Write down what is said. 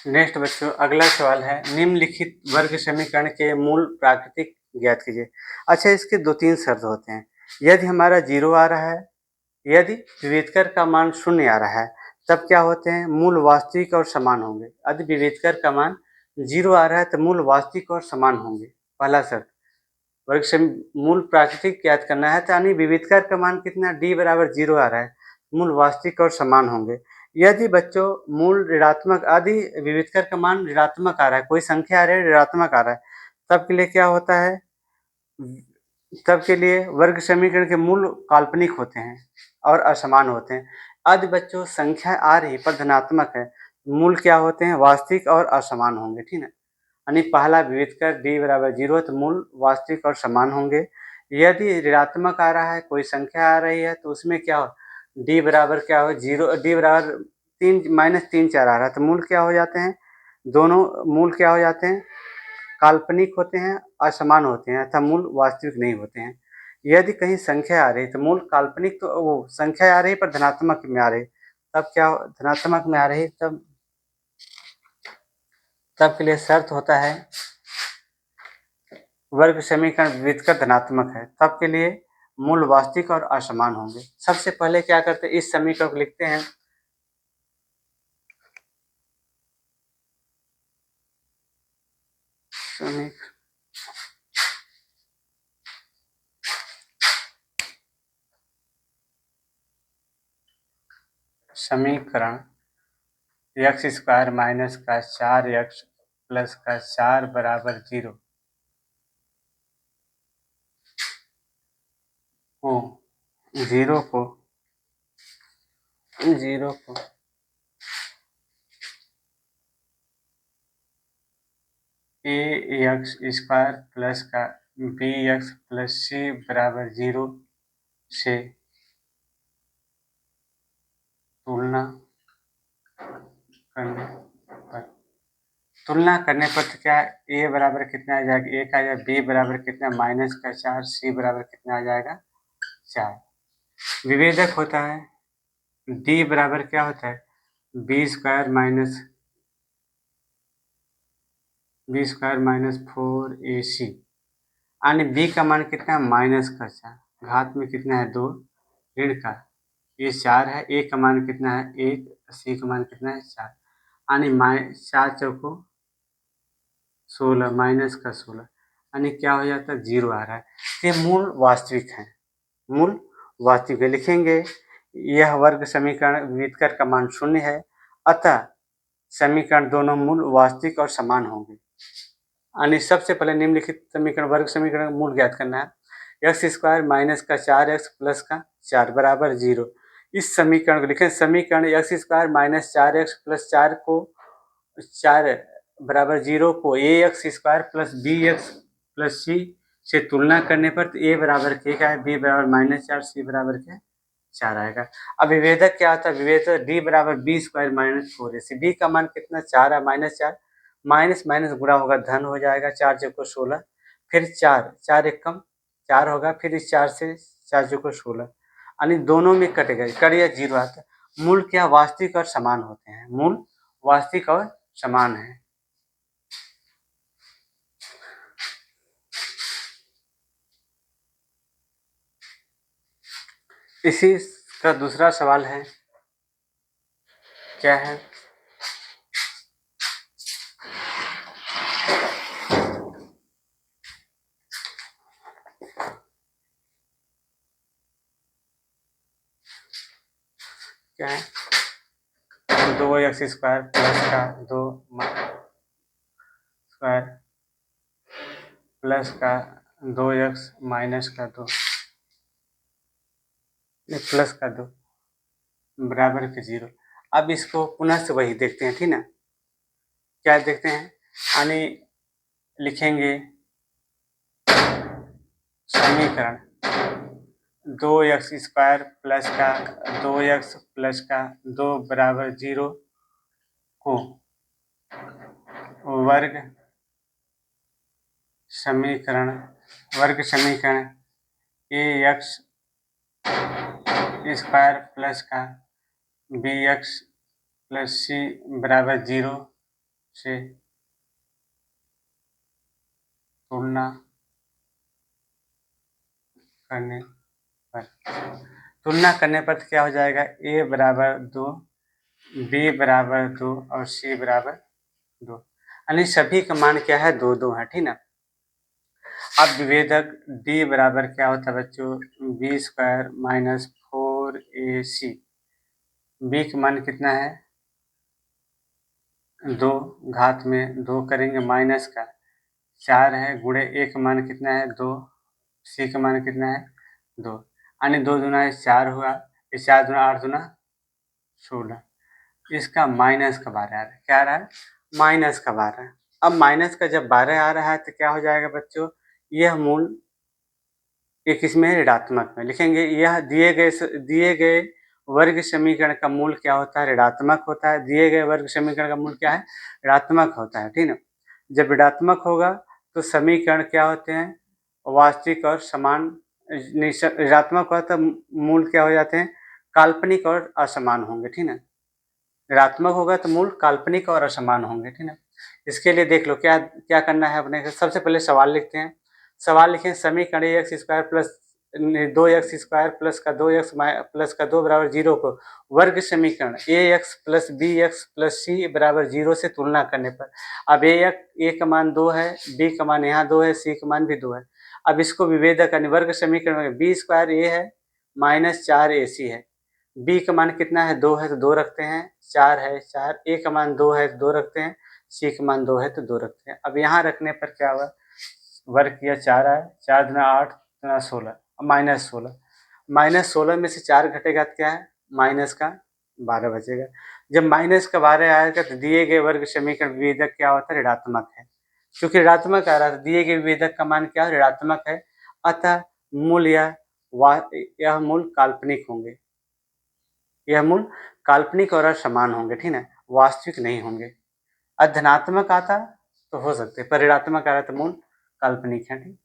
Next बच्चों अगला सवाल है निम्नलिखित वर्ग समीकरण के मूल प्राकृतिक ज्ञात कीजिए। अच्छा, इसके 2-3 शर्त होते हैं। यदि हमारा 0 आ रहा है, यदि विभेदकर का मान 0 आ रहा है, तब क्या होते हैं, मूल वास्तविक और समान होंगे। यदि विभेदकर का मान 0 आ रहा है तो मूल वास्तविक और समान होंगे। पहला शर्त वर्ग से मूल प्राकृतिक ज्ञात करना है, तो यानी विभेदकर का मान कितना, d बराबर 0 आ रहा है, मूल वास्तविक और समान होंगे। यदि बच्चों मूल ऋणात्मक, यदि विभेदकर का मान ऋणात्मक आ रहा है, कोई संख्या आ रही है ऋणात्मक आ रहा है, तब के लिए क्या होता है, तब के लिए वर्ग समीकरण के मूल काल्पनिक होते हैं और असमान होते हैं। यदि बच्चों संख्या आ रही पर धनात्मक है, मूल क्या होते हैं, वास्तविक और असमान होंगे। ठीक है, यानी पहला विभेदकर d बराबर 0 तो मूल वास्तविक और समान होंगे। यदि ऋणात्मक आ रहा है, कोई संख्या आ रही है, तो उसमें क्या हो, d बराबर क्या हो 0, d बराबर 3-3-4 आ रहा है, तो मूल क्या हो जाते हैं, दोनों मूल क्या हो जाते हैं, काल्पनिक होते हैं, असमान होते हैं अर्थात मूल वास्तविक नहीं होते हैं। यदि कहीं संख्या आ रही है तो मूल काल्पनिक, तो वो संख्या आ रही पर धनात्मक में आ रही, तब क्या धनात्मक में आ रही, तब के लिए शर्त होता है वर्ग समीकरण विभेदकर धनात्मक है, तब के लिए मूल वास्तविक और असमान होंगे। सबसे पहले क्या करते हैं, इस समीकरण को लिखते हैं। समीकरण x स्क्वायर माइनस का 4x प्लस का 4 बराबर 0 को जीरो को ax स्क्वायर प्लस का bx प्लस c बराबर 0 से तुलना करने पर तो क्या a बराबर कितना आ जाएगा, 1 आ जाएगा, b बराबर कितना माइनस का 4, c बराबर कितना आ जाएगा 4। विभेदक होता है d बराबर क्या होता है, b स्क्वायर माइनस 4ac, यानी b का मान कितना है माइनस का 4, घात में कितना है 2, ऋण का ये 4 है, a का मान कितना है 1, c का मान कितना है 4, यानी 4 चौको 16 माइनस का 16, यानी क्या हो जाता है 0 आ रहा है। ये मूल वास्तविक है, मूल वास्तविक है। लिखेंगे यह वर्ग समीकरण विभेदकर का मान 0 है, अतः समीकरण दोनों मूल वास्तविक और समान होंगे। यानी सबसे पहले निम्नलिखित समीकरण वर्ग समीकरण मूल ज्ञात करना है। x स्क्वायर माइनस का 4x प्लस का 4 बराबर 0। इस समीकरण को लिखें, समीकरण x square minus 4x plus 4 को 4 बराबर 0 को ax square plus bx plus c से तुलना करने पर तो a बराबर क्या है, b बराबर माइनस 4, c बराबर क्या 4 आएगा। अब विभेदक क्या होता है, विभेदक d बराबर b square minus 4ac, b का मान कितना 4 है, माइनस 4, माइनस माइनस गुणा होगा धन हो जाएगा, 4 चौको 16, फिर 4 एक कम 4 होगा, फिर इस 4 से 4 चौको 16, यानी दोनों में कटेगा, कटिए 0 आता है। मूल क्या वास्तविक और समान होते हैं, मूल वास्तविक और समान है। इसी का दूसरा सवाल है, क्या है, क्या है 2x स्क्वायर प्लस का 2 स्क्वायर प्लस का 2x माइनस का 2 प्लस का 2 बराबर के 0। अब इसको पुनः से वही देखते हैं, ठीक ना, क्या देखते हैं, यानी लिखेंगे समीकरण 2x स्क्वायर प्लस का 2x प्लस का 2 बराबर 0 को वर्ग समीकरण ax स्क्वायर प्लस का bx प्लस c बराबर 0 से तुलना करने पर तो क्या हो जाएगा, a बराबर 2, b बराबर 2 और c बराबर 2, यानी सभी का मान क्या है, 2 2 है, ठीक ना। अब विभेदक d बराबर क्या होता है बच्चों, b square minus 4ac, b का मान कितना है 2, घात में 2 करेंगे माइनस का 4 है, गुणे a का मान कितना है 2, c का मान कितना है 2, यानी 2 दूना 4 हुआ, 4 दूना 8 दूना 16, इसका माइनस का 12 आ रहा है, क्या आ रहा है, माइनस का 12। अब माइनस का जब 12 आ रहा है तो क्या हो जाएगा बच्चों, यह मूल एक इसमें ऋणात्मक में लिखेंगे, यह दिए गए वर्ग समीकरण का मूल क्या होता है, ऋणात्मक होता है। दिए गए वर्ग समीकरण का मूल क्या है, ऋणात्मक होता है, ठीक ना। जब ऋणात्मक होगा तो समीकरण क्या होते हैं, वास्तविक और समान। ऋणात्मक होता तो मूल क्या हो जाते हैं, काल्पनिक और असमान होंगे, ठीक ना। ऋणात्मक होगा तो मूल काल्पनिक और असमान होंगे, ठीक ना। इसके लिए देख लो क्या क्या करना है अपने, सबसे पहले सवाल लिखते हैं। सवाल लिखें, समीकरण x square plus 2x² plus का 2x प्लस का 2 बराबर 0 को वर्ग समीकरण ax plus bx plus c बराबर 0 से तुलना करने पर, अब a का मान 2 है, b का मान यहाँ 2 है, c का मान भी 2 है। अब इसको विभेदक करने, वर्ग समीकरण में b स्क्वायर a है माइनस 4ac है, b का मान कितना है 2 है तो 2 रखते हैं, 4 है 4, a का मान 2 है तो 2 रखते हैं, c का मान 2 है तो 2 रखते हैं। अब यहाँ रखने पर क्या हुआ, वर्ग किया 4 आए, 4 दूना 8 दूना 16, माइनस 16, माइनस 16 में से 4 घटेगा तो क्या है, माइनस का 12 बचेगा। जब माइनस का 12 आएगा तो दिए गए वर्ग समीकरण विभेदक क्या होता है, ऋणात्मक है। क्योंकि ऋणात्मक आ रहा है, दिए गए विभेदक का मान क्या है, ऋणात्मक है, अतः मूल यह मूल काल्पनिक होंगे, यह मूल काल्पनिक और असमान होंगे, ठीक है, वास्तविक नहीं होंगे। धनात्मक आता तो हो सकते, पर ऋणात्मक आ रहा तो मूल काल्पनिक है, ठीक।